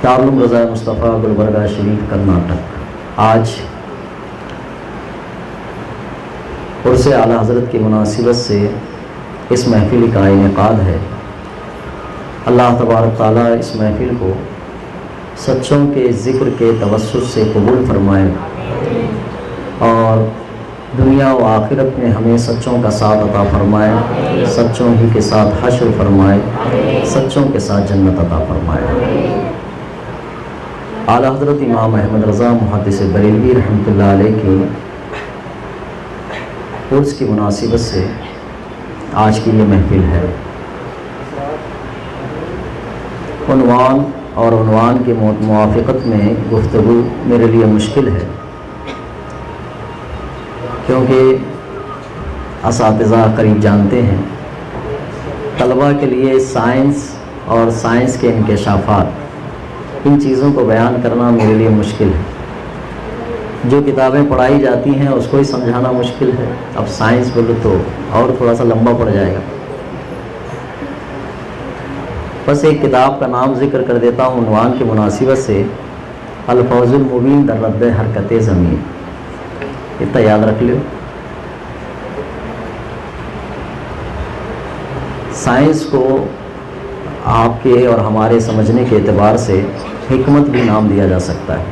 دارالعلوم رضا مصطفیٰ گلبرگہ شریف کرناٹک آج عرس اعلیٰ حضرت کی مناسبت سے اس محفل کا انعقاد ہے۔ اللہ تبارک تعالیٰ اس محفل کو سچوں کے ذکر کے توسط سے قبول فرمائے اور دنیا و آخرت میں ہمیں سچوں کا ساتھ عطا فرمائے، سچوں ہی کے ساتھ حشر فرمائے، سچوں کے ساتھ جنت عطا فرمائے۔ اعلیٰ حضرت امام احمد رضا محدث بریلوی رحمۃ اللہ علیہ کی عرس کی مناسبت سے آج کی یہ محفل ہے۔ عنوان کے موافقت میں گفتگو میرے لیے مشکل ہے، کیونکہ اساتذہ قریب جانتے ہیں طلباء کے لیے سائنس اور سائنس کے انکشافات، ان چیزوں کو بیان کرنا میرے لیے مشکل ہے۔ جو کتابیں پڑھائی جاتی ہیں اس کو ہی سمجھانا مشکل ہے، اب سائنس بولو تو اور تھوڑا سا لمبا پڑ جائے گا۔ بس ایک کتاب کا نام ذکر کر دیتا ہوں عنوان کی مناسبت سے، الفوز المبین در رد حرکت زمین، اتنا یاد رکھ لو۔ سائنس کو آپ کے اور ہمارے سمجھنے کے اعتبار سے حکمت بھی نام دیا جا سکتا ہے۔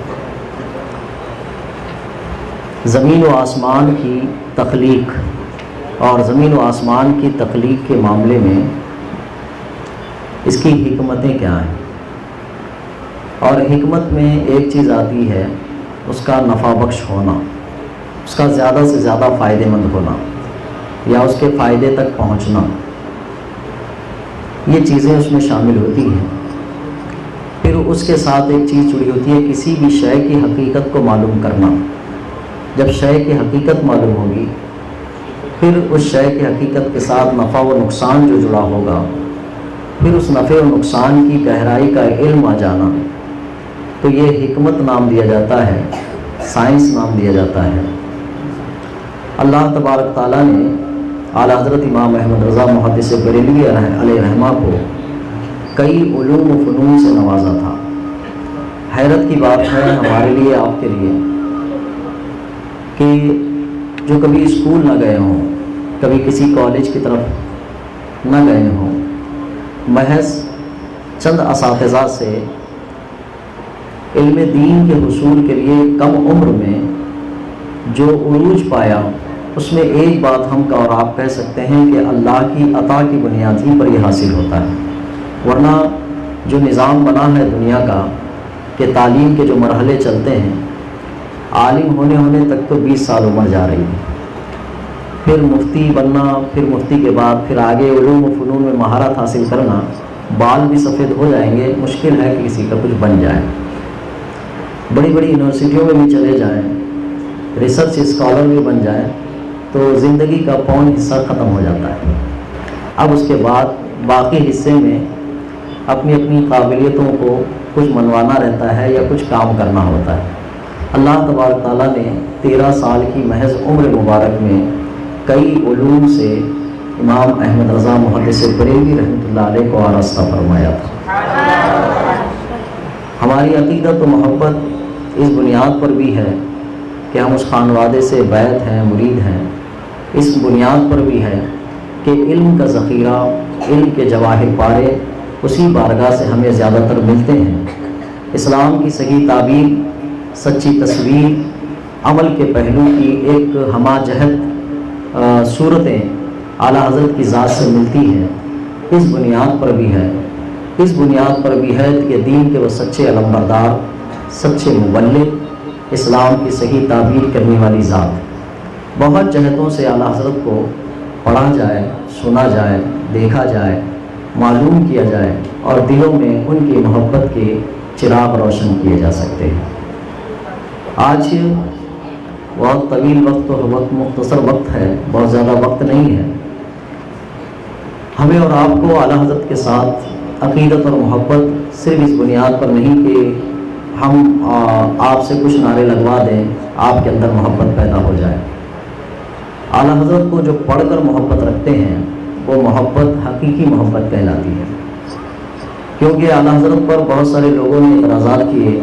زمین و آسمان کی تخلیق اور زمین و آسمان کی تخلیق کے معاملے میں اس کی حکمتیں کیا ہیں، اور حکمت میں ایک چیز آتی ہے اس کا نفع بخش ہونا، اس کا زیادہ سے زیادہ فائدہ مند ہونا یا اس کے فائدے تک پہنچنا، یہ چیزیں اس میں شامل ہوتی ہیں۔ پھر اس کے ساتھ ایک چیز جڑی ہوتی ہے کسی بھی شے کی حقیقت کو معلوم کرنا۔ جب شے کی حقیقت معلوم ہوگی پھر اس شے کی حقیقت کے ساتھ نفع و نقصان جو جڑا ہوگا، پھر اس نفع و نقصان کی گہرائی کا علم آ جانا، تو یہ حکمت نام دیا جاتا ہے، سائنس نام دیا جاتا ہے۔ اللہ تبارک تعالیٰ نے اعلیٰ حضرت امام احمد رضا محدث بریلوی علیہ رحمہ کو کئی علوم و فنون سے نوازا تھا۔ حیرت کی بات ہے ہمارے لیے، آپ کے لیے، کہ جو کبھی اسکول نہ گئے ہوں، کبھی کسی کالج کی طرف نہ گئے ہوں، محض چند اساتذہ سے علم دین کے حصول کے لیے کم عمر میں جو عروج پایا، اس میں ایک بات ہم کا اور آپ کہہ سکتے ہیں کہ اللہ کی عطا کی بنیاد ہی پر یہ حاصل ہوتا ہے۔ ورنہ جو نظام بنا ہے دنیا کا کہ تعلیم کے جو مرحلے چلتے ہیں، عالم ہونے تک تو 20 سال عمر جا رہی ہے، پھر مفتی بننا، پھر مفتی کے بعد پھر آگے علوم و فنون میں مہارت حاصل کرنا، بال بھی سفید ہو جائیں گے، مشکل ہے کہ کسی کا کچھ بن جائے۔ بڑی بڑی یونیورسٹیوں میں بھی چلے جائیں، ریسرچ اسکالر بھی بن جائیں، تو زندگی کا پون حصہ ختم ہو جاتا ہے۔ اب اس کے بعد باقی حصے میں اپنی اپنی قابلیتوں کو کچھ منوانا رہتا ہے یا کچھ کام کرنا ہوتا ہے۔ اللہ تبارک تعالیٰ نے 13 سال کی محض عمر مبارک میں کئی علوم سے امام احمد رضا محدث بریلوی رحمۃ اللہ علیہ کو آراستہ فرمایا تھا۔ ہماری عقیدت و محبت اس بنیاد پر بھی ہے کہ ہم اس خانوادے سے بیعت ہیں، مرید ہیں، اس بنیاد پر بھی ہے کہ علم کا ذخیرہ، علم کے جواہر پارے اسی بارگاہ سے ہمیں زیادہ تر ملتے ہیں۔ اسلام کی صحیح تعبیر، سچی تصویر، عمل کے پہلو کی ایک ہمہ جہت صورتیں اعلیٰ حضرت کی ذات سے ملتی ہیں، اس بنیاد پر بھی ہے، اس بنیاد پر بھی ہے کہ دین کے وہ سچے علمبردار، سچے مبلغ، اسلام کی صحیح تعبیر کرنے والی ذات، بہت جہتوں سے اعلیٰ حضرت کو پڑھا جائے، سنا جائے، دیکھا جائے، معلوم کیا جائے، اور دلوں میں ان کی محبت کے چراغ روشن کیے جا سکتے ہیں۔ آج بہت طویل وقت اور وقت مختصر وقت ہے، بہت زیادہ وقت نہیں ہے۔ ہمیں اور آپ کو اعلیٰ حضرت کے ساتھ عقیدت اور محبت صرف اس بنیاد پر نہیں کہ ہم آپ سے کچھ نعرے لگوا دیں، آپ کے اندر محبت پیدا ہو جائے۔ اعلیٰ حضرت کو جو پڑھ کر محبت رکھتے ہیں وہ محبت حقیقی محبت کہلاتی ہے۔ کیونکہ اعلیٰ حضرت پر بہت سارے لوگوں نے اعتراضات کیے،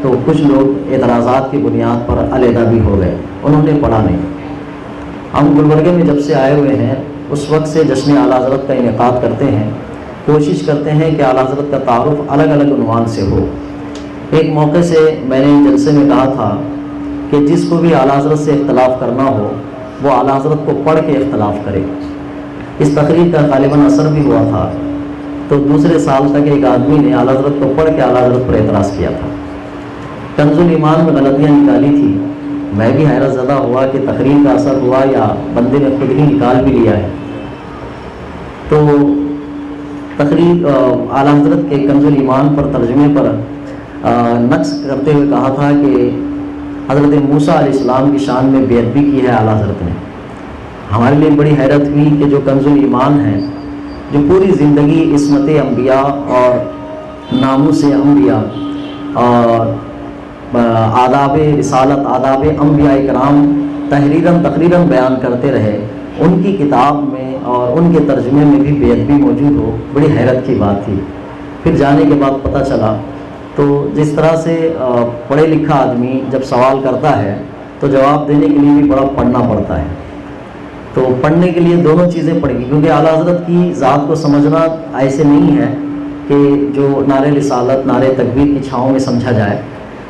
تو کچھ لوگ اعتراضات کی بنیاد پر علیحدہ بھی ہو گئے، انہوں نے پڑھا نہیں۔ ہم گلبرگے میں جب سے آئے ہوئے ہیں اس وقت سے جشن اعلیٰ حضرت کا انعقاد کرتے ہیں، کوشش کرتے ہیں کہ اعلیٰ حضرت کا تعارف الگ الگ عنوان سے ہو۔ ایک موقع سے میں نے جلسے میں کہا تھا کہ جس کو بھی اعلیٰ حضرت سے اختلاف کرنا ہو وہ اعلیٰ حضرت کو پڑھ کے اختلاف کرے۔ اس تقریر کا غالباً اثر بھی ہوا تھا، تو دوسرے سال تک ایک آدمی نے اعلیٰ حضرت کو پڑھ کے اعلیٰ حضرت پر اعتراض کیا تھا، کنز الایمان میں غلطیاں نکالی تھی۔ میں بھی حیرت زدہ ہوا کہ تقریر کا اثر ہوا یا بندے نے خود ہی نکال بھی لیا ہے۔ تو تقریر اعلیٰ حضرت کے کنز الایمان پر ترجمے پر نقص کرتے ہوئے کہا تھا کہ حضرت موسیٰ علیہ السلام کی شان میں بیعت بھی کی ہے اعلیٰ حضرت نے۔ ہمارے لیے بڑی حیرت ہوئی کہ جو کنز الایمان ہے، جو پوری زندگی عصمت انبیاء اور ناموس انبیاء اور آداب رسالت، آداب انبیاء کرام تقریراً بیان کرتے رہے، ان کی کتاب میں اور ان کے ترجمے میں بھی بیعت بھی موجود ہو، بڑی حیرت کی بات تھی۔ پھر جانے کے بعد پتہ چلا، تو جس طرح سے پڑھے لکھا آدمی جب سوال کرتا ہے تو جواب دینے کے لیے بھی بڑا پڑھنا پڑتا ہے۔ تو پڑھنے کے لیے دونوں چیزیں پڑیں گی، کیونکہ اعلیٰ حضرت کی ذات کو سمجھنا ایسے نہیں ہے کہ جو نعرے رسالت، نعرے تکبیر کی چھاؤں میں سمجھا جائے،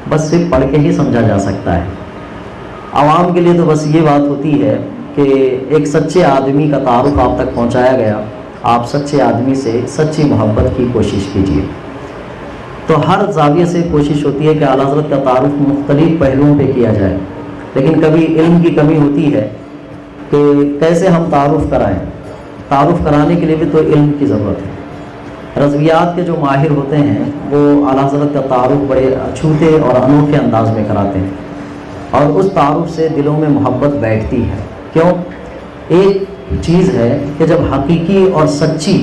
بس صرف پڑھ کے ہی سمجھا جا سکتا ہے۔ عوام کے لیے تو بس یہ بات ہوتی ہے کہ ایک سچے آدمی کا تعارف آپ تک پہنچایا گیا، آپ سچے آدمی سے سچی محبت کی کوشش کیجیے۔ تو ہر زاویے سے کوشش ہوتی ہے کہ اعلیٰ حضرت کا تعارف مختلف پہلوؤں پہ کیا جائے، لیکن کبھی علم کی کمی ہوتی ہے کہ کیسے ہم تعارف کرائیں۔ تعارف کرانے کے لیے بھی تو علم کی ضرورت ہے۔ رضویات کے جو ماہر ہوتے ہیں وہ اعلیٰ حضرت کا تعارف بڑے اچھوتے اور انوکھے انداز میں کراتے ہیں، اور اس تعارف سے دلوں میں محبت بیٹھتی ہے۔ کیوں؟ ایک چیز ہے کہ جب حقیقی اور سچی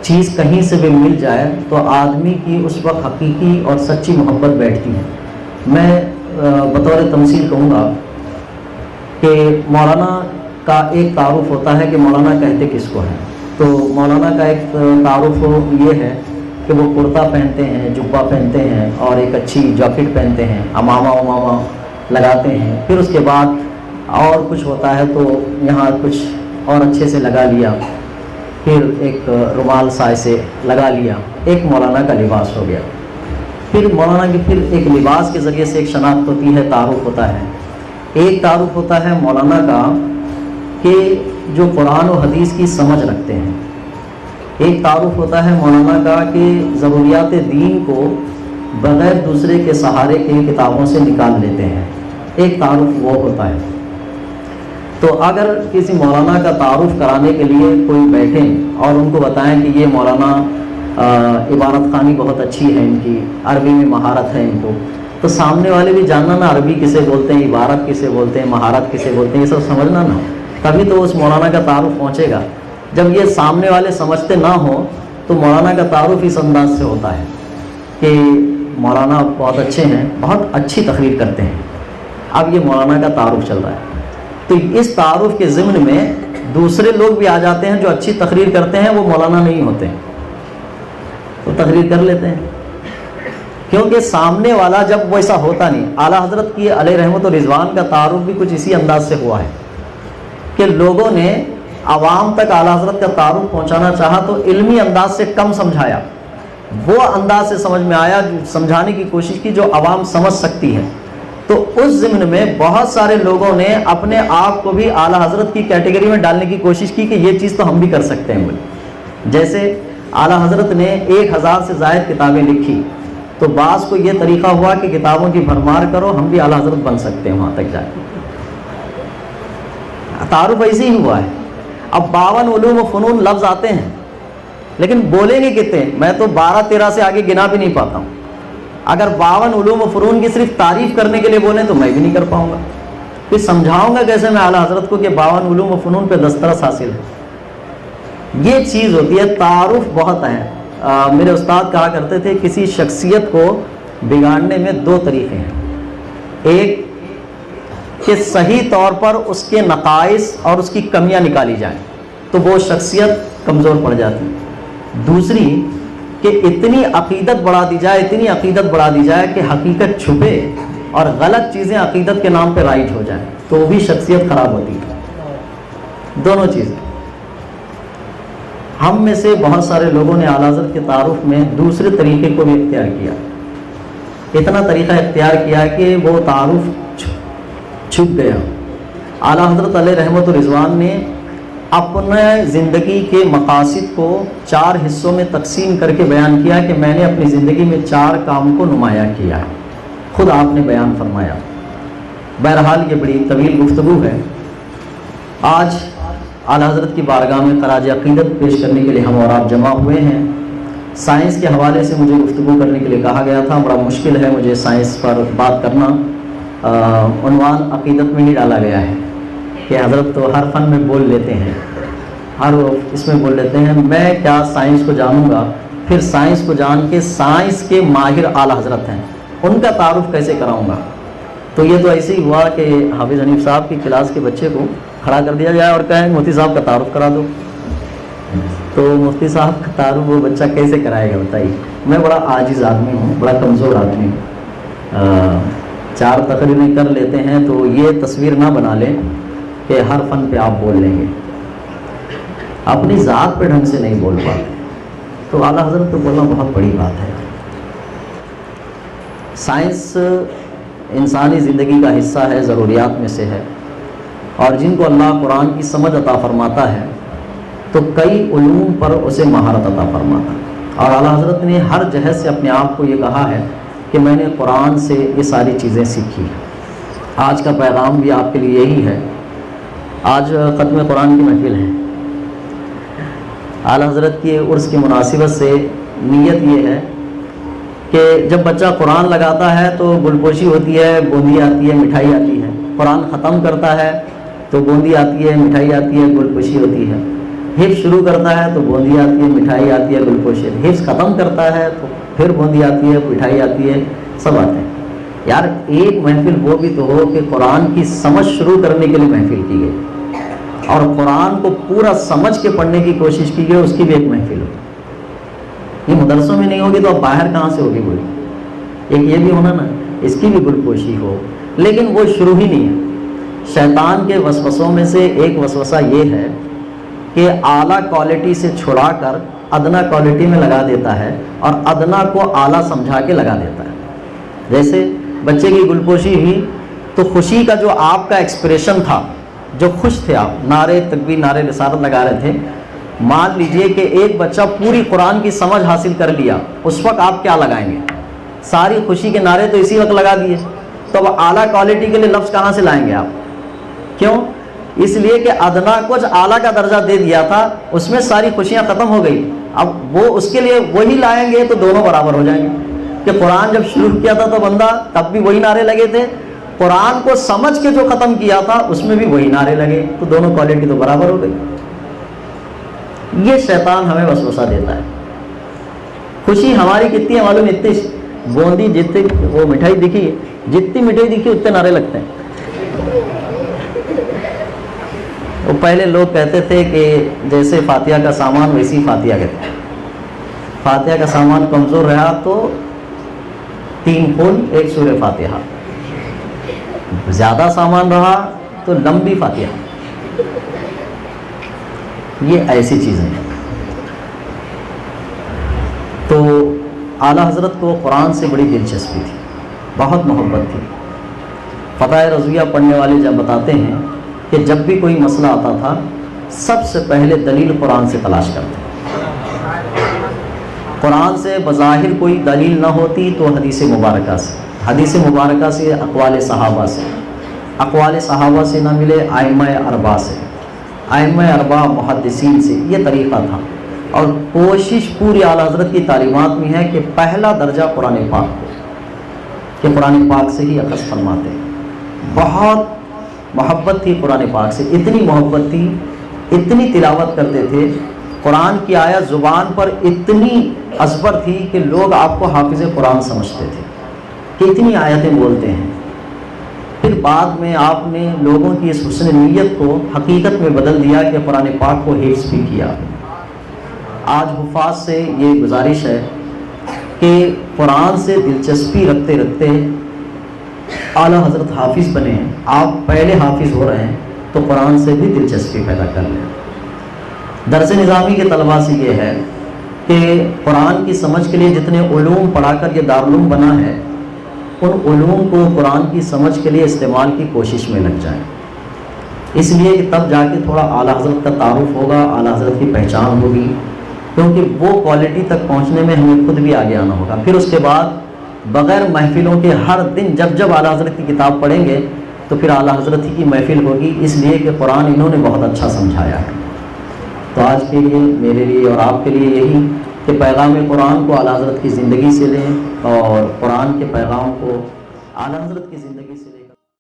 چیز کہیں سے بھی مل جائے تو آدمی کی اس وقت حقیقی اور سچی محبت بیٹھتی ہے۔ میں بطور تمثیل کہوں گا کہ مولانا کا ایک تعارف ہوتا ہے کہ مولانا کہتے کس کو ہیں۔ تو مولانا کا ایک تعارف یہ ہے کہ وہ کرتا پہنتے ہیں، جبہ پہنتے ہیں اور ایک اچھی جاکٹ پہنتے ہیں، امامہ لگاتے ہیں، پھر اس کے بعد اور کچھ ہوتا ہے تو یہاں کچھ اور اچھے سے لگا لیا، پھر ایک رومال سائے سے لگا لیا، ایک مولانا کا لباس ہو گیا۔ پھر مولانا کی پھر ایک لباس کے ذریعے سے ایک شناخت ہوتی ہے، تعارف ہوتا ہے۔ ایک تعارف ہوتا ہے مولانا کا کہ جو قرآن و حدیث کی سمجھ رکھتے ہیں۔ ایک تعارف ہوتا ہے مولانا کا کہ ضروریات دین کو بغیر دوسرے کے سہارے کے کتابوں سے نکال لیتے ہیں، ایک تعارف وہ ہوتا ہے۔ تو اگر کسی مولانا کا تعارف کرانے کے لیے کوئی بیٹھیں اور ان کو بتائیں کہ یہ مولانا عبارت خوانی بہت اچھی ہے، ان کی عربی میں مہارت ہے ان کو، تو سامنے والے بھی جاننا نا عربی کسے بولتے ہیں، عبارت کسے بولتے ہیں، مہارت کسے بولتے ہیں، یہ سب سمجھنا نا، تبھی تو اس مولانا کا تعارف پہنچے گا۔ جب یہ سامنے والے سمجھتے نہ ہوں تو مولانا کا تعارف اس انداز سے ہوتا ہے کہ مولانا بہت اچھے ہیں، بہت اچھی تقریر کرتے ہیں، اب یہ مولانا کا تعارف چل رہا ہے۔ تو اس تعارف کے ضمن میں دوسرے لوگ بھی آ جاتے ہیں جو اچھی تقریر کرتے ہیں، وہ مولانا نہیں ہوتے، تو تقریر کر لیتے ہیں، کیونکہ سامنے والا جب ویسا ہوتا نہیں۔ اعلیٰ حضرت کی علیہ رحمت و رضوان کا تعارف بھی کچھ اسی انداز سے ہوا ہے کہ لوگوں نے عوام تک اعلیٰ حضرت کا تعارف پہنچانا چاہا تو علمی انداز سے کم سمجھایا، وہ انداز سے سمجھ میں آیا، سمجھانے کی کوشش کی جو عوام سمجھ سکتی ہے۔ تو اس ضمن میں بہت سارے لوگوں نے اپنے آپ کو بھی اعلیٰ حضرت کی کیٹیگری میں ڈالنے کی کوشش کی کہ یہ چیز تو ہم بھی کر سکتے ہیں بولے۔ جیسے اعلیٰ حضرت نے 1000 سے زائد کتابیں لکھی، تو بعض کو یہ طریقہ ہوا کہ کتابوں کی بھرمار کرو، ہم بھی اعلیٰ حضرت بن سکتے ہیں وہاں تک جائے۔ تعارف ایسے ہی ہوا ہے۔ اب 52 علوم و فنون لفظ آتے ہیں، لیکن بولیں گے کتنے؟ میں تو 12-13 سے آگے گنا بھی نہیں پاتا ہوں۔ اگر 52 علوم و فنون کی صرف تعریف کرنے کے لیے بولیں تو میں بھی نہیں کر پاؤں گا، پھر سمجھاؤں گا کیسے میں اعلیٰ حضرت کو کہ 52 علوم و فنون پہ دسترس حاصل ہے؟ یہ چیز ہوتی ہے، تعارف بہت ہے۔ میرے استاد کہا کرتے تھے کسی شخصیت کو بگاڑنے میں 2 طریقے ہیں، ایک کہ صحیح طور پر اس کے نقائص اور اس کی کمیاں نکالی جائیں تو وہ شخصیت کمزور پڑ جاتی، دوسری کہ اتنی عقیدت بڑھا دی جائے، اتنی عقیدت بڑھا دی جائے کہ حقیقت چھپے اور غلط چیزیں عقیدت کے نام پہ رائج ہو جائیں، تو بھی شخصیت خراب ہوتی ہے۔ دونوں چیزیں۔ ہم میں سے بہت سارے لوگوں نے اعلیٰ حضرت کے تعارف میں دوسرے طریقے کو بھی اختیار کیا، اتنا طریقہ اختیار کیا کہ وہ تعارف چھپ گیا۔ اعلیٰ حضرت علیہ رحمت و رضوان نے اپنے زندگی کے مقاصد کو 4 حصوں میں تقسیم کر کے بیان کیا کہ میں نے اپنی زندگی میں 4 کام کو نمایاں کیا ہے، خود آپ نے بیان فرمایا۔ بہرحال یہ بڑی طویل گفتگو ہے۔ آج اعلیٰ حضرت کی بارگاہ میں خراج عقیدت پیش کرنے کے لیے ہم اور آپ جمع ہوئے ہیں۔ سائنس کے حوالے سے مجھے گفتگو کرنے کے لیے کہا گیا تھا، بڑا مشکل ہے مجھے سائنس پر بات کرنا، عنوان عقیدت میں ہی ڈالا گیا ہے کہ حضرت تو ہر فن میں بول لیتے ہیں، ہر اس میں بول لیتے ہیں، میں کیا سائنس کو جانوں گا، پھر سائنس کو جان کے سائنس کے ماہر اعلیٰ حضرت ہیں ان کا تعارف کیسے کراؤں گا۔ تو یہ تو ایسے ہی ہوا کہ حافظ حنیف صاحب کی کلاس کے بچے کو کھڑا کر دیا جائے اور کہیں مفتی صاحب کا تعارف کرا دو، تو مفتی صاحب کا تعارف وہ بچہ کیسے کرائے گا بتائیے۔ میں بڑا عاجز آدمی ہوں، بڑا کمزور آدمی ہوں، 4 تقریریں کر لیتے ہیں تو یہ تصویر نہ بنا لیں کہ ہر فن پہ آپ بول لیں گے، اپنی ذات پہ ڈھنگ سے نہیں بول پاتے، تو اعلیٰ حضرت پہ بولنا بہت بڑی بات ہے۔ سائنس انسانی زندگی کا حصہ ہے، ضروریات میں سے ہے، اور جن کو اللہ قرآن کی سمجھ عطا فرماتا ہے تو کئی علوم پر اسے مہارت عطا فرماتا ہے، اور اعلیٰ حضرت نے ہر جہت سے اپنے آپ کو یہ کہا ہے کہ میں نے قرآن سے یہ ساری چیزیں سیکھی۔ آج کا پیغام بھی آپ کے لیے یہی ہے۔ آج ختم قرآن کی محفل ہے، اعلیٰ حضرت کی عرس کی مناسبت سے نیت یہ ہے کہ جب بچہ قرآن لگاتا ہے تو گلپوشی ہوتی ہے، بوندی آتی ہے، مٹھائی آتی ہے، قرآن ختم کرتا ہے تو بوندی آتی ہے، مٹھائی آتی ہے، گلپوشی ہوتی ہے، حفظ شروع کرتا ہے تو بوندی آتی ہے، مٹھائی آتی ہے، گلپوشی، حفظ ختم کرتا ہے تو پھر بوندی آتی ہے، مٹھائی آتی ہے، سب آتے ہیں۔ یار ایک محفل وہ بھی تو ہو کہ قرآن کی سمجھ شروع کرنے کے لیے محفل کی گئی اور قرآن کو پورا سمجھ کے پڑھنے کی کوشش کی گئی، اس کی بھی ایک محفل ہو۔ یہ مدرسوں میں نہیں ہوگی تو اب باہر کہاں سے ہوگی بولی؟ ایک یہ بھی ہونا نا، اس کی بھی گلپوشی ہو، لیکن وہ شروع ہی نہیں ہے۔ شیطان کے وسوسوں میں سے ایک وسوسہ یہ ہے کہ اعلیٰ کوالٹی سے چھڑا کر ادنا کوالٹی میں لگا دیتا ہے اور ادنا کو اعلیٰ سمجھا کے لگا دیتا ہے۔ جیسے بچے کی گلپوشی ہوئی تو خوشی کا جو آپ کا ایکسپریشن تھا، جو خوش تھے آپ، نعرے تکبیر نعرے رسالت لگا رہے تھے، مان لیجئے کہ ایک بچہ پوری قرآن کی سمجھ حاصل کر لیا، اس وقت آپ کیا لگائیں گے؟ ساری خوشی کے نعرے تو اسی وقت لگا دیے، تو اب اعلیٰ کوالٹی کے لیے لفظ کہاں سے لائیں گے آپ؟ کیوں؟ اس لیے کہ ادنا کو جو اعلیٰ کا درجہ دے دیا تھا اس میں ساری خوشیاں ختم ہو گئی، اب وہ اس کے لیے وہی لائیں گے تو دونوں برابر ہو جائیں گے۔ کہ قرآن جب شروع کیا تھا تو بندہ تب بھی وہی نعرے لگے تھے، قرآن کو سمجھ کے جو ختم کیا تھا اس میں بھی وہی نعرے لگے، تو دونوں کوالٹی تو برابر ہو گئی۔ یہ شیطان ہمیں وسوسہ دیتا ہے۔ خوشی ہماری کتنی ہے معلوم؟ اتنی بوندی جتنی وہ مٹھائی دکھی، جتنی مٹھائی دکھی اتنے نعرے لگتے ہیں۔ وہ پہلے لوگ کہتے تھے کہ جیسے فاتحہ کا سامان ویسی فاتحہ کہتے ہیں، فاتحہ کا سامان کمزور رہا تو 3 پھول 1 سورہ فاتحہ، زیادہ سامان رہا تو لمبی فاتحہ۔ یہ ایسی چیزیں ہیں۔ تو اعلیٰ حضرت کو قرآن سے بڑی دلچسپی تھی، بہت محبت تھی۔ فتح رضویہ پڑھنے والے جب بتاتے ہیں کہ جب بھی کوئی مسئلہ آتا تھا سب سے پہلے دلیل قرآن سے تلاش کرتے، قرآن سے بظاہر کوئی دلیل نہ ہوتی تو حدیث مبارکہ سے، حدیث مبارکہ سے اقوال صحابہ سے، اقوال صحابہ سے نہ ملے ائمہ اربعہ سے، ائمہ اربعہ محدثین سے، یہ طریقہ تھا۔ اور کوشش پوری اعلیٰ حضرت کی تعلیمات میں ہے کہ پہلا درجہ قرآن پاک کو، کہ قرآن پاک سے ہی اخذ فرماتے ہیں۔ بہت محبت تھی قرآن پاک سے، اتنی محبت تھی، اتنی تلاوت کرتے تھے، قرآن کی آیت زبان پر اتنی ازبر تھی کہ لوگ آپ کو حافظ قرآن سمجھتے تھے کہ اتنی آیتیں بولتے ہیں۔ پھر بعد میں آپ نے لوگوں کی اس حسن نیت کو حقیقت میں بدل دیا کہ قرآن پاک کو حفظ بھی کیا، آج حفاظ سے یہ گزارش ہے کہ قرآن سے دلچسپی رکھتے رکھتے اعلیٰ حضرت حافظ بنے ہیں. آپ پہلے حافظ ہو رہے ہیں تو قرآن سے بھی دلچسپی پیدا کر لیں. درس نظامی کے طلباء سے یہ ہے کہ قرآن کی سمجھ کے لیے جتنے علوم پڑھا کر یہ دارالعلوم بنا ہے ان علوم کو قرآن کی سمجھ کے لیے استعمال کی کوشش میں لگ جائیں. اس لیے کہ تب جا کے تھوڑا اعلیٰ حضرت کا تعارف ہوگا, اعلیٰ حضرت کی پہچان ہوگی, کیونکہ وہ کوالٹی تک پہنچنے میں ہمیں خود بھی آگے آنا ہوگا. پھر اس کے بعد بغیر محفلوں کے ہر دن جب اعلیٰ حضرت کی کتاب پڑھیں گے تو پھر اعلیٰ حضرت ہی کی محفل ہوگی, اس لیے کہ قرآن انہوں نے بہت اچھا سمجھایا ہے. تو آج کے لیے میرے لیے اور آپ کے لیے یہی کہ پیغام قرآن کو اعلیٰ حضرت کی زندگی سے لیں اور قرآن کے پیغام کو اعلیٰ حضرت کی زندگی سے لیں.